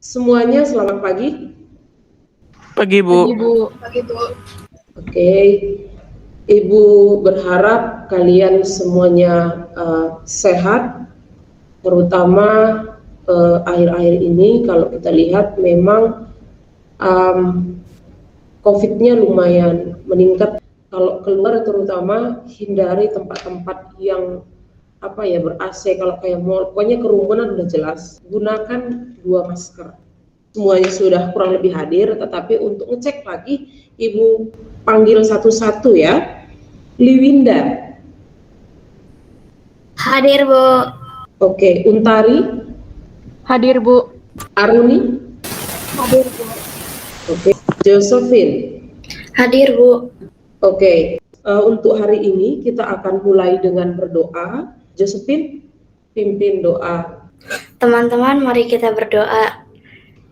Semuanya selamat pagi. Pagi, Bu. Pagi, Bu. Pagi, Bu. Oke, Ibu berharap kalian semuanya sehat, terutama akhir-akhir ini kalau kita lihat memang COVID-nya lumayan meningkat. Kalau keluar terutama hindari tempat-tempat yang ber-AC, kalau kayak mall, pokoknya kerumunan udah jelas. Gunakan 2 masker. Semuanya sudah kurang lebih hadir, tetapi untuk ngecek lagi, Ibu panggil satu-satu ya. Liwinda. Hadir, Bu. Oke, Untari. Hadir, Bu. Aruni. Hadir, Bu. Oke, Josephine. Hadir, Bu. Oke, untuk hari ini kita akan mulai dengan berdoa. Josephine, pimpin doa. Teman-teman, mari kita berdoa.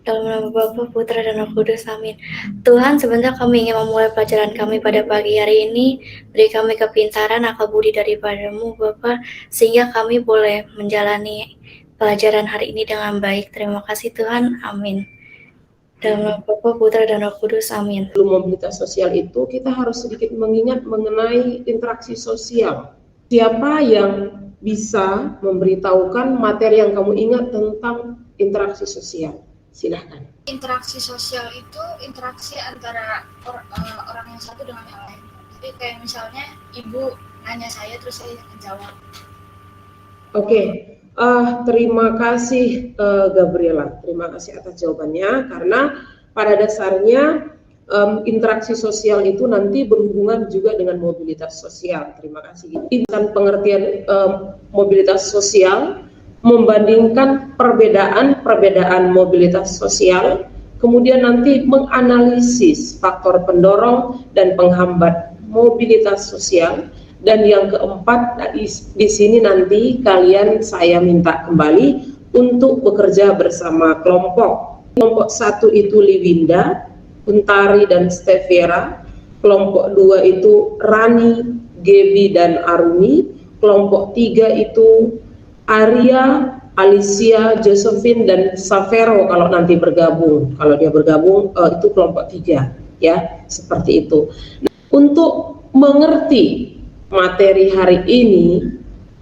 Dalam nama Bapa, Putra, dan Roh Kudus, amin. Tuhan, sebentar kami ingin memulai pelajaran kami pada pagi hari ini. Beri kami kepintaran, akal budi daripada-Mu, Bapa, sehingga kami boleh menjalani pelajaran hari ini dengan baik. Terima kasih Tuhan, amin. Dalam nama Bapa, Putra, dan Roh Kudus, amin. Sebelum mobilitas sosial itu, kita harus sedikit mengingat mengenai interaksi sosial. Siapa yang bisa memberitahukan materi yang kamu ingat tentang interaksi sosial? Silahkan. Interaksi sosial itu interaksi antara orang yang satu dengan yang lain. Jadi kayak misalnya ibu nanya saya terus saya jawab. Oke, terima kasih Gabriela. Terima kasih atas jawabannya, karena pada dasarnya interaksi sosial itu nanti berhubungan juga dengan mobilitas sosial. Terima kasih. Dan pengertian mobilitas sosial membandingkan perbedaan mobilitas sosial, kemudian nanti menganalisis faktor pendorong dan penghambat mobilitas sosial, dan yang keempat di sini nanti saya minta kembali untuk bekerja bersama kelompok. Kelompok 1 itu Liwinda, Untari, dan Stevera. Kelompok 2 itu Rani, Gebi, dan Aruni. Kelompok 3 itu Arya, Alicia, Josephine, dan Savero kalau nanti bergabung. Kalau dia bergabung itu kelompok 3 ya, seperti itu. Nah, untuk mengerti materi hari ini,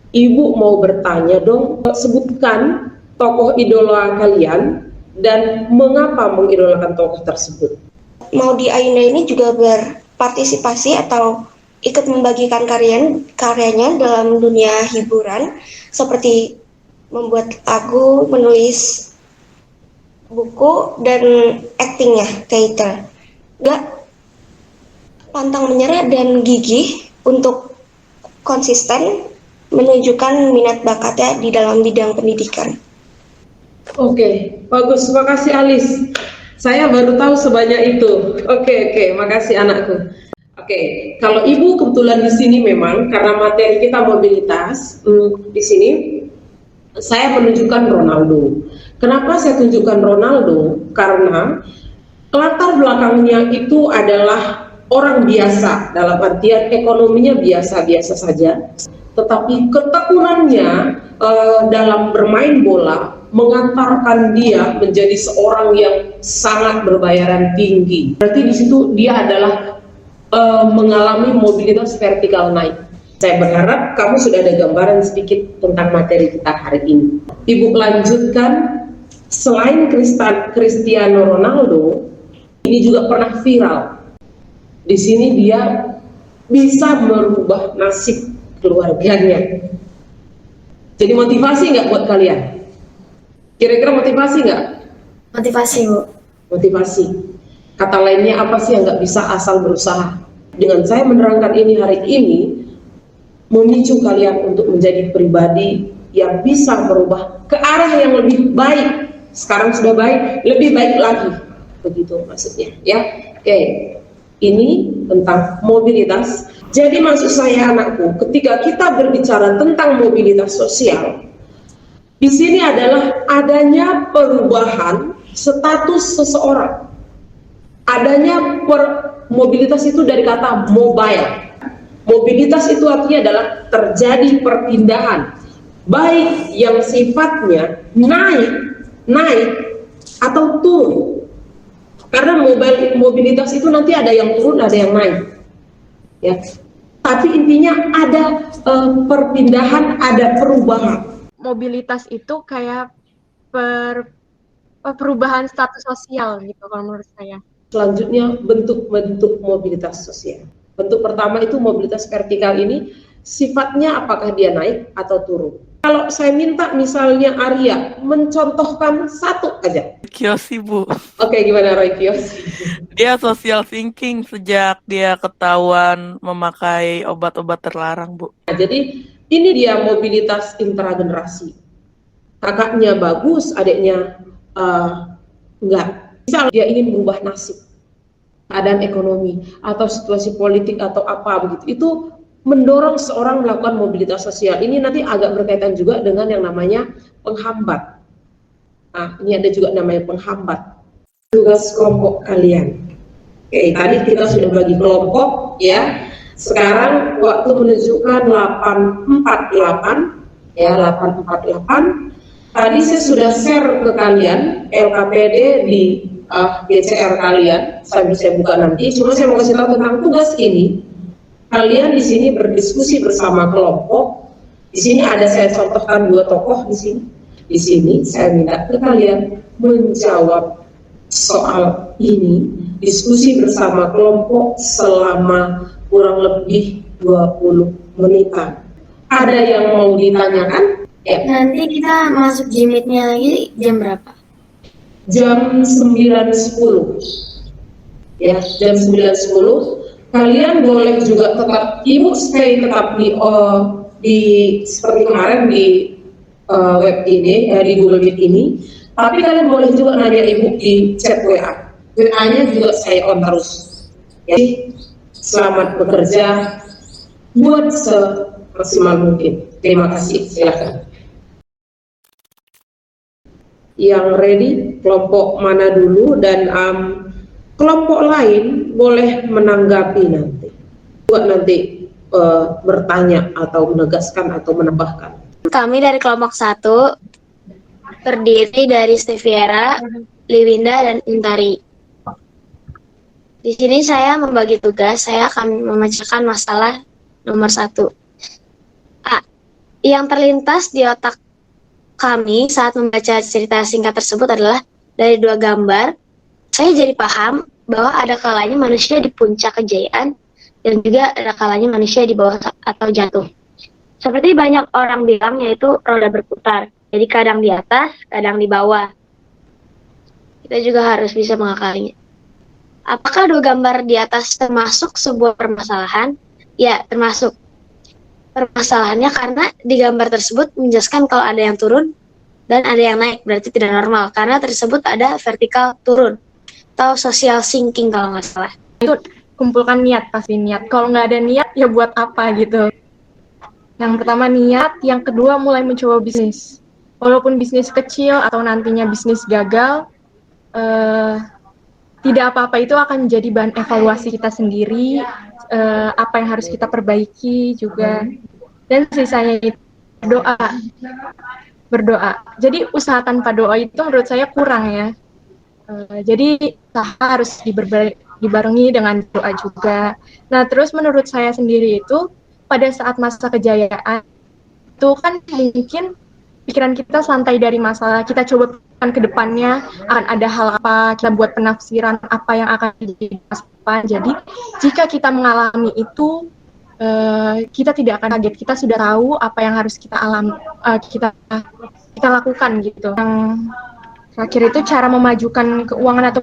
Ibu mau bertanya dong, sebutkan tokoh idola kalian dan mengapa mengidolakan tokoh tersebut. Maudi Ayunda ini juga berpartisipasi atau ikut membagikan karyanya dalam dunia hiburan, seperti membuat lagu, menulis buku, dan aktingnya, teater. Gak pantang menyerah dan gigih untuk konsisten menunjukkan minat bakatnya di dalam bidang pendidikan. Oke, bagus. Makasih Alis. Saya baru tahu sebanyak itu. Oke, makasih anakku. Oke, kalau Ibu kebetulan di sini memang karena materi kita mobilitas, di sini saya menunjukkan Ronaldo. Kenapa saya tunjukkan Ronaldo? Karena latar belakangnya itu adalah orang biasa, dalam artian ekonominya biasa-biasa saja, tetapi ketekunannya dalam bermain bola mengantarkan dia menjadi seorang yang sangat berbayaran tinggi. Berarti di situ dia adalah mengalami mobilitas vertikal naik. Saya berharap kamu sudah ada gambaran sedikit tentang materi kita hari ini. Ibu lanjutkan, selain Cristiano Ronaldo, ini juga pernah viral. Di sini dia bisa merubah nasib keluarganya. Jadi motivasi nggak buat kalian? Kira-kira motivasi nggak? Motivasi, Bu. Motivasi. Kata lainnya apa sih yang nggak bisa asal berusaha? Dengan saya menerangkan ini hari ini, memicu kalian untuk menjadi pribadi yang bisa merubah ke arah yang lebih baik. Sekarang sudah baik, lebih baik lagi. Begitu maksudnya, ya. Oke, ini tentang mobilitas. Jadi maksud saya anakku, ketika kita berbicara tentang mobilitas sosial, di sini adalah adanya perubahan status seseorang. Adanya mobilitas itu dari kata mobile. Mobilitas itu artinya adalah terjadi perpindahan, baik yang sifatnya naik atau turun. Karena mobilitas itu nanti ada yang turun, ada yang naik. Ya. Tapi intinya ada perpindahan, ada perubahan. Mobilitas itu kayak perubahan status sosial gitu kalau menurut saya. Selanjutnya bentuk-bentuk mobilitas sosial. Bentuk pertama itu mobilitas vertikal ini sifatnya apakah dia naik atau turun. Kalau saya minta misalnya Arya mencontohkan satu aja. Kiyoshi, Bu. Oke, gimana Roy Kiyoshi? Dia social thinking sejak dia ketahuan memakai obat-obat terlarang, Bu. Nah, jadi ini dia mobilitas intragenerasi. Kakaknya bagus, adiknya enggak. Misal dia ingin berubah nasib, keadaan ekonomi, atau situasi politik, atau apa begitu. Itu mendorong seorang melakukan mobilitas sosial. Ini nanti agak berkaitan juga dengan yang namanya penghambat. Nah, ini ada juga namanya penghambat. Tugas kelompok kalian. Oke, tadi kita sudah bagi kelompok, ya. Sekarang waktu menunjukkan 848, ya 848. Tadi saya sudah share ke kalian LKPD di GCR kalian. Sambil saya buka nanti. Cuma saya mau kasih tahu tentang tugas ini. Kalian di sini berdiskusi bersama kelompok. Di sini ada saya contohkan 2 tokoh di sini. Di sini saya minta ke kalian menjawab soal ini, diskusi bersama kelompok selama kurang lebih 20 menitan. Ada yang mau ditanyakan? Ya. Nanti kita masuk Gymit-nya lagi jam berapa? Jam 9.10. Ya, jam 9.10. Kalian boleh juga tetap, Ibu stay tetap di seperti kemarin di web ini, di Google Meet ini. Tapi kalian boleh juga nanya Ibu di chat WA. WA-nya juga saya on terus. Jadi selamat bekerja, buat semaksimal mungkin. Terima kasih, silakan. Yang ready, kelompok mana dulu, dan kelompok lain boleh menanggapi nanti. Buat nanti bertanya atau menegaskan atau menambahkan. Kami dari kelompok 1 terdiri dari Steviera, Liwinda, dan Intari. Di sini saya membagi tugas, saya akan memecahkan masalah nomor 1. A. Yang terlintas di otak kami saat membaca cerita singkat tersebut adalah dari 2 gambar. Saya jadi paham bahwa ada kalanya manusia di puncak kejayaan dan juga ada kalanya manusia di bawah atau jatuh. Seperti banyak orang bilang, yaitu roda berputar. Jadi kadang di atas, kadang di bawah. Kita juga harus bisa mengakalinya. Apakah 2 gambar di atas termasuk sebuah permasalahan? Ya, termasuk. Permasalahannya karena di gambar tersebut menjelaskan kalau ada yang turun dan ada yang naik, berarti tidak normal. Karena tersebut ada vertikal turun atau social thinking kalau nggak salah. Itu kumpulkan niat, pasti niat. Kalau nggak ada niat, ya buat apa gitu. Yang pertama niat, yang kedua mulai mencoba bisnis. Walaupun bisnis kecil atau nantinya bisnis gagal, tidak apa-apa, itu akan menjadi bahan evaluasi kita sendiri, apa yang harus kita perbaiki juga. Dan sisanya itu berdoa. Jadi usaha tanpa doa itu menurut saya kurang ya. Jadi usaha harus dibarengi dengan doa juga. Nah, terus menurut saya sendiri itu pada saat masa kejayaan itu kan mungkin pikiran kita santai dari masalah, kita coba ke depannya akan ada hal apa, kita buat penafsiran apa yang akan jadi masalah. Jadi jika kita mengalami itu, kita tidak akan kaget, kita sudah tahu apa yang harus kita alami, kita lakukan gitu. Yang terakhir itu cara memajukan keuangan atau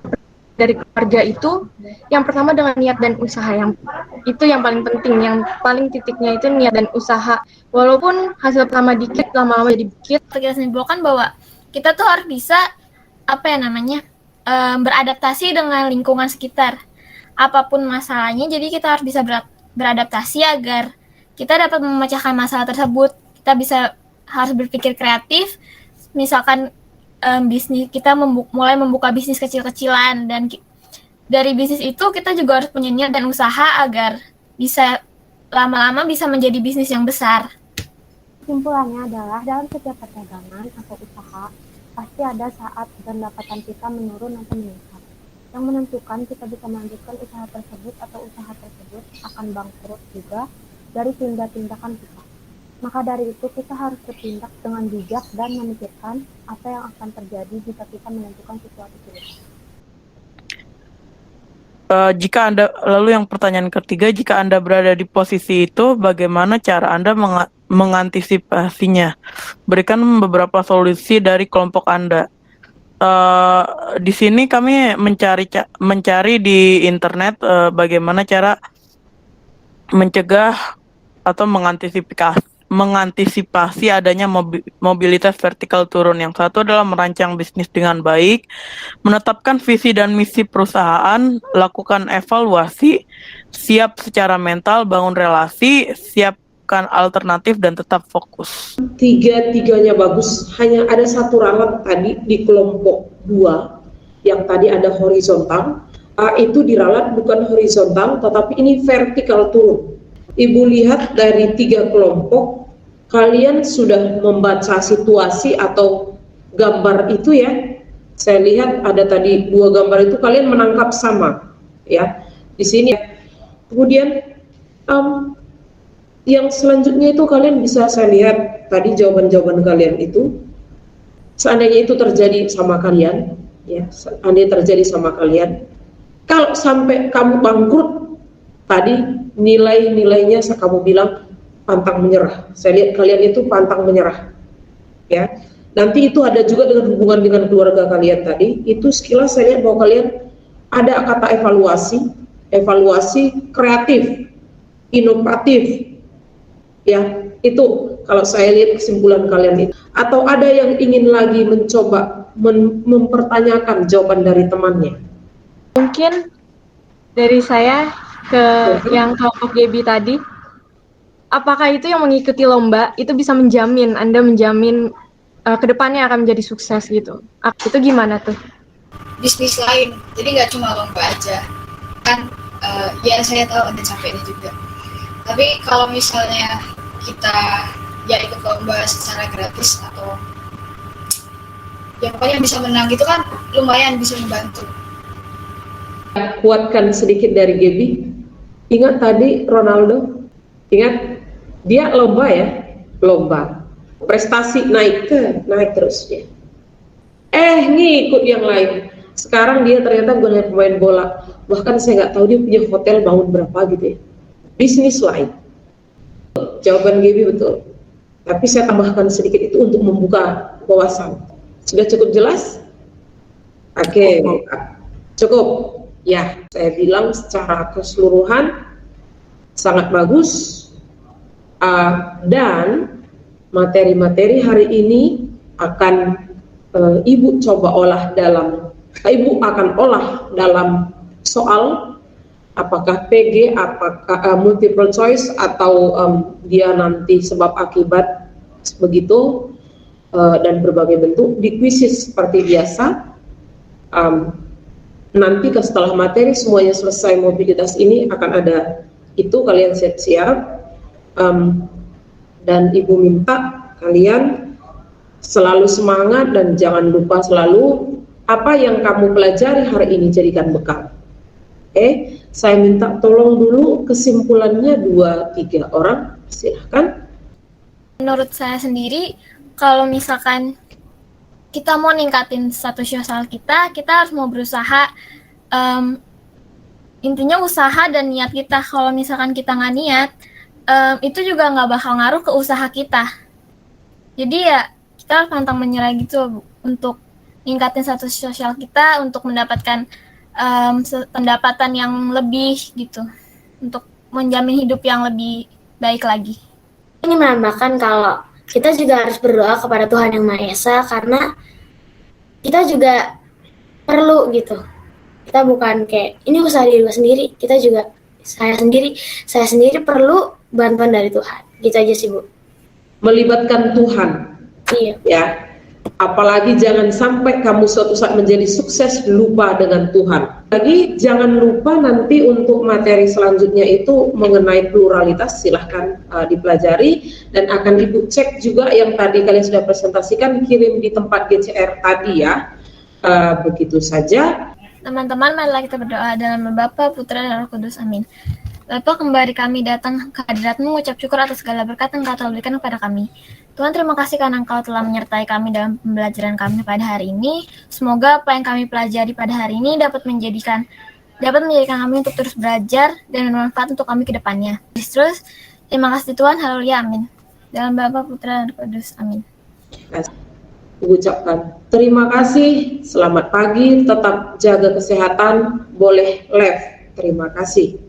dari keluarga itu, yang pertama dengan niat dan usaha, yang itu yang paling penting, yang paling titiknya itu niat dan usaha. Walaupun hasil pertama dikit, lama-lama jadi dikit. Kita simpulkan bahwa kita tuh harus bisa beradaptasi dengan lingkungan sekitar. Apapun masalahnya, jadi kita harus bisa beradaptasi agar kita dapat memecahkan masalah tersebut. Kita harus berpikir kreatif. Misalkan bisnis kita mulai membuka bisnis kecil-kecilan, dan dari bisnis itu kita juga harus punya niat dan usaha agar bisa lama-lama bisa menjadi bisnis yang besar. Kesimpulannya adalah dalam setiap perdagangan atau usaha pasti ada saat pendapatan kita menurun atau meningkat. Yang menentukan kita bisa melanjutkan usaha tersebut atau usaha tersebut akan bangkrut juga dari tindakan kita. Maka dari itu kita harus bertindak dengan bijak dan memikirkan apa yang akan terjadi jika kita menentukan sesuatu pilihan. Lalu yang pertanyaan ketiga, jika Anda berada di posisi itu, bagaimana cara Anda mengantisipasinya? Berikan beberapa solusi dari kelompok Anda. Di sini kami mencari di internet bagaimana cara mencegah atau mengantisipasi adanya mobilitas vertikal turun. Yang satu adalah merancang bisnis dengan baik, menetapkan visi dan misi perusahaan, lakukan evaluasi, siap secara mental, bangun relasi, siapkan alternatif, dan tetap fokus. Tiga-tiganya bagus, hanya ada satu ralat tadi di kelompok 2 yang tadi ada horizontal, itu diralat bukan horizontal tetapi ini vertikal turun. Ibu lihat dari 3 kelompok, kalian sudah membaca situasi atau gambar itu ya. Saya lihat ada tadi 2 gambar itu kalian menangkap sama ya di sini. Kemudian yang selanjutnya itu kalian bisa saya lihat tadi jawaban-jawaban kalian itu, seandainya itu terjadi sama kalian ya, seandainya terjadi sama kalian, kalau sampai kamu bangkrut tadi nilai-nilainya kamu bilang pantang menyerah. Saya lihat kalian itu pantang menyerah ya. Nanti itu ada juga dengan hubungan dengan keluarga kalian tadi, itu sekilas saya lihat bahwa kalian ada kata evaluasi kreatif, inovatif ya. Itu kalau saya lihat kesimpulan kalian itu. Atau ada yang ingin lagi mencoba mempertanyakan jawaban dari temannya? Mungkin dari saya ke yang kelompok Gaby tadi, apakah itu yang mengikuti lomba itu bisa Anda menjamin kedepannya akan menjadi sukses gitu? Itu gimana tuh? Bisnis lain, jadi nggak cuma lomba aja kan. Ya saya tahu ada capeknya juga, tapi kalau misalnya kita ya ikut lomba secara gratis atau ya pokoknya bisa menang gitu kan, lumayan bisa membantu. Kuatkan sedikit dari Gaby. Ingat tadi Ronaldo, ingat dia lomba ya, lomba prestasi naik terus ya. Ngikut yang lain. Sekarang dia ternyata bukan hanya pemain bola, bahkan saya nggak tahu dia punya hotel bangun berapa gitu ya. Bisnis lain. Jawaban Gaby betul. Tapi saya tambahkan sedikit itu untuk membuka wawasan. Sudah cukup jelas? Oke, cukup. Ya, saya bilang secara keseluruhan sangat bagus, dan materi-materi hari ini akan Ibu coba olah Ibu akan olah dalam soal apakah PG, apakah multiple choice atau dia nanti sebab akibat begitu, dan berbagai bentuk di kuisis seperti biasa. Nanti setelah materi semuanya selesai mobilitas ini akan ada itu, kalian siap-siap, dan Ibu minta kalian selalu semangat dan jangan lupa selalu apa yang kamu pelajari hari ini jadikan bekal. Saya minta tolong dulu kesimpulannya 2-3 orang, silahkan. Menurut saya sendiri, kalau misalkan kita mau ningkatin status sosial kita harus mau berusaha. Intinya usaha dan niat kita. Kalau misalkan kita nggak niat, itu juga nggak bakal ngaruh ke usaha kita. Jadi ya kita harus pantang menyerah gitu untuk ningkatin status sosial kita, untuk mendapatkan pendapatan yang lebih gitu, untuk menjamin hidup yang lebih baik lagi. Ini menambahkan kalau kita juga harus berdoa kepada Tuhan Yang Maha Esa, karena kita juga perlu gitu. Kita bukan kayak ini usaha diri gue sendiri, kita juga saya sendiri perlu bantuan dari Tuhan. Gitu aja sih, Bu. Melibatkan Tuhan. Iya. Ya. Apalagi jangan sampai kamu suatu saat menjadi sukses lupa dengan Tuhan. Lagi jangan lupa nanti untuk materi selanjutnya itu mengenai pluralitas, silahkan dipelajari, dan akan Ibu cek juga yang tadi kalian sudah presentasikan, kirim di tempat GCR tadi ya. Begitu saja. Teman-teman, marilah kita berdoa dalam nama Bapa, Putra, dan Roh Kudus. Amin. Bapa, kembali kami datang ke hadirat-Mu, mengucap syukur atas segala berkat yang Engkau telah berikan kepada kami. Tuhan, terima kasih karena Engkau telah menyertai kami dalam pembelajaran kami pada hari ini. Semoga apa yang kami pelajari pada hari ini dapat menjadikan kami untuk terus belajar dan bermanfaat untuk kami ke depannya. Terus, terima kasih Tuhan, haleluya, amin. Dalam Bapa, Putra, dan Roh Kudus, amin. Ucapkan terima kasih, selamat pagi, tetap jaga kesehatan, boleh live. Terima kasih.